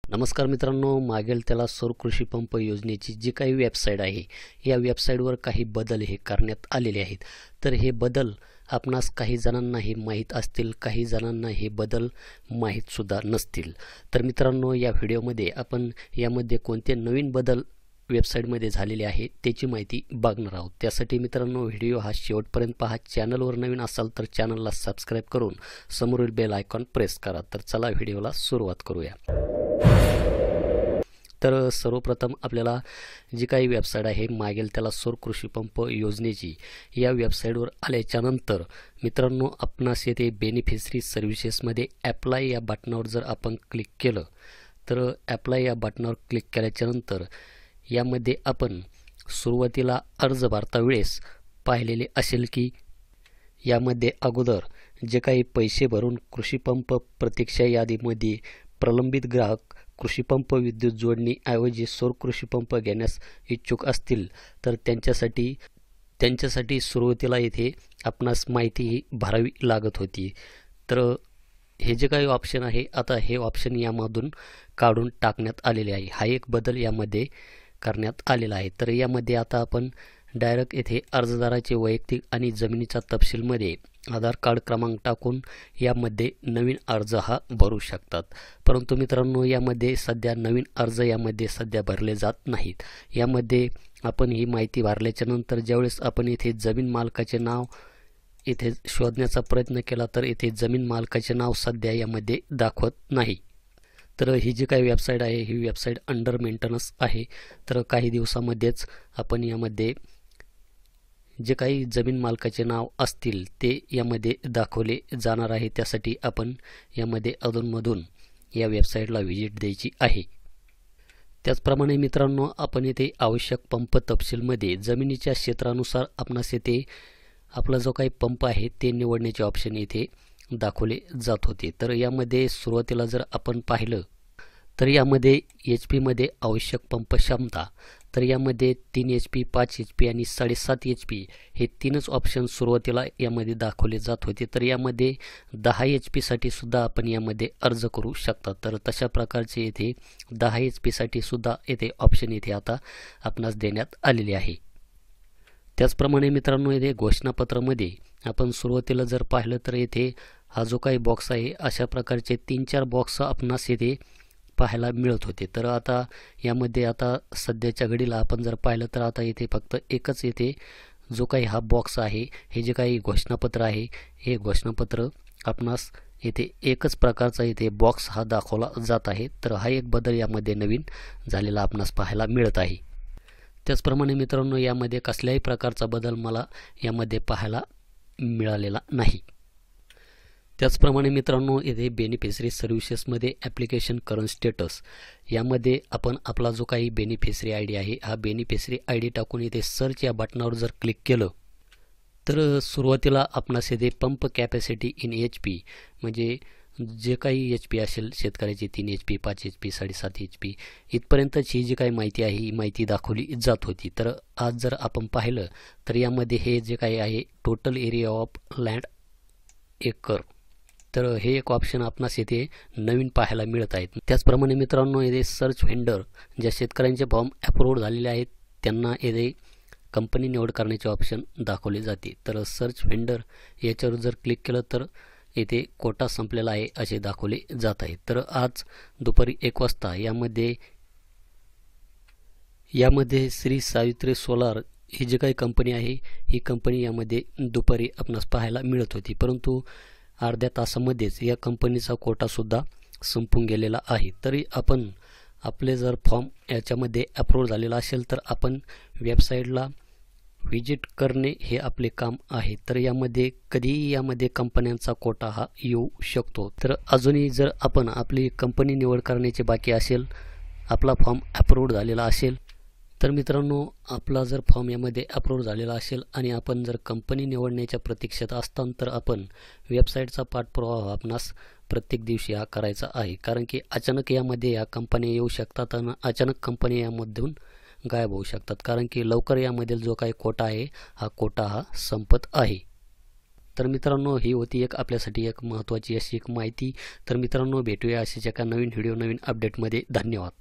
नमस्कार मित्रांनो, मागेल त्याला सौर कृषी पंप योजनेची जी काही वेबसाईट आहे, या वेबसाईटवर काही बदल हे करण्यात आलेले आहेत. तर हे बदल आपणास काही जणांना हे माहीत असतील, काही जणांना हे बदल माहीतसुद्धा नसतील. तर मित्रांनो, या व्हिडिओमध्ये आपण यामध्ये कोणते नवीन बदल वेबसाईटमध्ये झालेले आहे त्याची माहिती बघणार आहोत. त्यासाठी मित्रांनो, व्हिडिओ हा शेवटपर्यंत पहा. चॅनलवर नवीन असाल तर चॅनलला सबस्क्राईब करून समोरील बेल आयकॉन प्रेस करा. तर चला व्हिडिओला सुरुवात करूया. तर सर्वप्रथम आपल्याला जी काही वेबसाईट आहे मागेल त्याला सौर कृषी पंप योजनेची, या वेबसाईटवर आल्याच्यानंतर मित्रांनो आपणास येथे बेनिफिशरी सर्व्हिसेसमध्ये ॲप्लाय या बटनावर जर आपण क्लिक केलं तर ॲप्लाय या बटनावर क्लिक केल्याच्यानंतर यामध्ये आपण सुरुवातीला अर्ज भरता वेळेस पाहिलेले असेल की यामध्ये अगोदर जे काही पैसे भरून कृषी पंप प्रतीक्षा यादीमध्ये प्रलंबित ग्राहक कृषी पंप विद्युत जोडणीऐवजी सौर कृषी पंप घेण्यास इच्छुक असतील तर त्यांच्यासाठी सुरुवातीला येथे आपणास माहिती भरावी लागत होती. तर हे जे काही ऑप्शन आहे, आता हे ऑप्शन यामधून काढून टाकण्यात आलेले आहे. हा एक बदल यामध्ये करण्यात आलेला आहे. तर यामध्ये आता आपण डायरेक्ट येथे अर्जदाराचे वैयक्तिक आणि जमिनीचा तपशीलमध्ये आधार कार्ड क्रमांक टाकून यामध्ये नवीन अर्ज हा भरू शकतात. परंतु मित्रांनो, यामध्ये सध्या नवीन अर्ज यामध्ये सध्या भरले जात नाहीत. यामध्ये आपण ही माहिती भरल्याच्या नंतर ज्यावेळेस आपण इथे जमीन मालकाचे नाव इथे शोधण्याचा प्रयत्न केला तर इथे जमीन मालकाचे नाव सध्या यामध्ये दाखवत नाही. तर ही जी काही वेबसाईट आहे, ही वेबसाईट अंडर मेंटेनन्स आहे. तर काही दिवसामध्येच आपण यामध्ये जे काही जमीन मालकाचे नाव असतील ते यामध्ये दाखवले जाणार आहे. त्यासाठी आपण यामध्ये अधूनमधून या वेबसाईटला व्हिजिट द्यायची आहे. त्याचप्रमाणे मित्रांनो, आपण येथे आवश्यक पंप तपशीलमध्ये जमिनीच्या क्षेत्रानुसार आपणास येथे आपला जो काही पंप आहे ते निवडण्याचे ऑप्शन येथे दाखवले जात होते. तर यामध्ये सुरुवातीला जर आपण पाहिलं तर यामध्ये HP आवश्यक पंप क्षमता, तर यामध्ये 3 HP, 5 HP आणि 7.5 HP हे तीनच ऑप्शन सुरुवातीला यामध्ये दाखवले जात होते. तर यामध्ये 10 HP साठी सुद्धा आपण यामध्ये अर्ज करू शकता. तर तशा प्रकारचे येथे 10 HP साठी सुद्धा येथे ऑप्शन येथे आता आपणास देण्यात आलेले आहे. त्याचप्रमाणे मित्रांनो, येथे घोषणापत्रामध्ये आपण सुरुवातीला जर पाहिलं तर येथे हा जो काही बॉक्स आहे, अशा प्रकारचे 3-4 बॉक्स आपणास येथे पाहायला मिळत होते. तर आता यामध्ये आता सध्याच्या घडीला आपण जर पाहिलं तर आता येथे फक्त एकच येथे जो काही हा बॉक्स आहे, हे जे काही घोषणापत्र आहे, हे घोषणापत्र आपणास येथे एकच प्रकारचा येथे बॉक्स हा दाखवला जात आहे. तर हा एक बदल यामध्ये नवीन झालेला आपणास पाहायला मिळत आहे. त्याचप्रमाणे मित्रांनो, यामध्ये कसल्याही प्रकारचा बदल मला यामध्ये पाहायला मिळालेला नाही. त्याचप्रमाणे मित्रांनो, येथे बेनिफिशरी सर्व्हिसेसमध्ये ॲप्लिकेशन करंट स्टेटस यामध्ये आपण आपला जो काही बेनिफिशरी ID आहे, हा बेनिफिशरी ID टाकून येथे सर्च या बटनावर जर क्लिक केलं तर सुरुवातीला आपणास येथे पंप कॅपॅसिटी इन HP म्हणजे जे काही HP असेल शेतकऱ्याची 3 HP, 5 HP, 7.5 HP इथपर्यंतची जी काही माहिती आहे ही माहिती दाखवली जात होती. तर आज जर आपण पाहिलं तर यामध्ये हे जे काही आहे total area of land acre, तर हे एक ऑप्शन आपणास येथे नवीन पाहायला मिळत आहेत. त्याचप्रमाणे मित्रांनो, येथे सर्च व्हेंडर ज्या शेतकऱ्यांचे फॉर्म अप्रूव्ड झालेले आहेत त्यांना येथे कंपनी निवड करण्याचे ऑप्शन दाखवले जाते. तर सर्च व्हेंडर याच्यावर जर क्लिक केलं तर येथे कोटा संपलेला आहे असे दाखवले जात आहे. तर आज दुपारी 1 वाजता यामध्ये श्री सावित्री सोलार ही जी काही कंपनी आहे, ही कंपनी यामध्ये दुपारी आपणास पाहायला मिळत होती. परंतु अर्ध्या तासामध्येच या कंपनीचा कोटासुद्धा संपून गेलेला आहे. तरी आपण आपले जर फॉर्म याच्यामध्ये अप्रूव्ह झालेला असेल तर आपण वेबसाईटला व्हिजिट करणे हे आपले काम आहे. तर यामध्ये कधीही यामध्ये कंपन्यांचा कोटा हा येऊ शकतो. तर अजूनही जर आपण आपली कंपनी निवड करण्याची बाकी असेल, आपला फॉर्म अप्रूव्ह झालेला असेल तर मित्रांनो, आपला जर फॉर्म यामध्ये अप्रूव्ह झालेला असेल आणि आपण जर कंपनी निवडण्याच्या प्रतीक्षेत असताना तर आपण वेबसाईटचा पाठपुरावा आपणास प्रत्येक दिवशी हा करायचा आहे. कारण की अचानक यामध्ये या कंपन्या येऊ शकतात आणि अचानक कंपन्या यामधून गायब होऊ शकतात. कारण की लवकर यामधील जो काही कोटा आहे, हा कोटा हा संपत आहे. तर मित्रांनो, ही होती एक आपल्यासाठी एक महत्त्वाची अशी एक माहिती. तर मित्रांनो, भेटूया अशीच एका नवीन व्हिडिओ नवीन अपडेटमध्ये. धन्यवाद.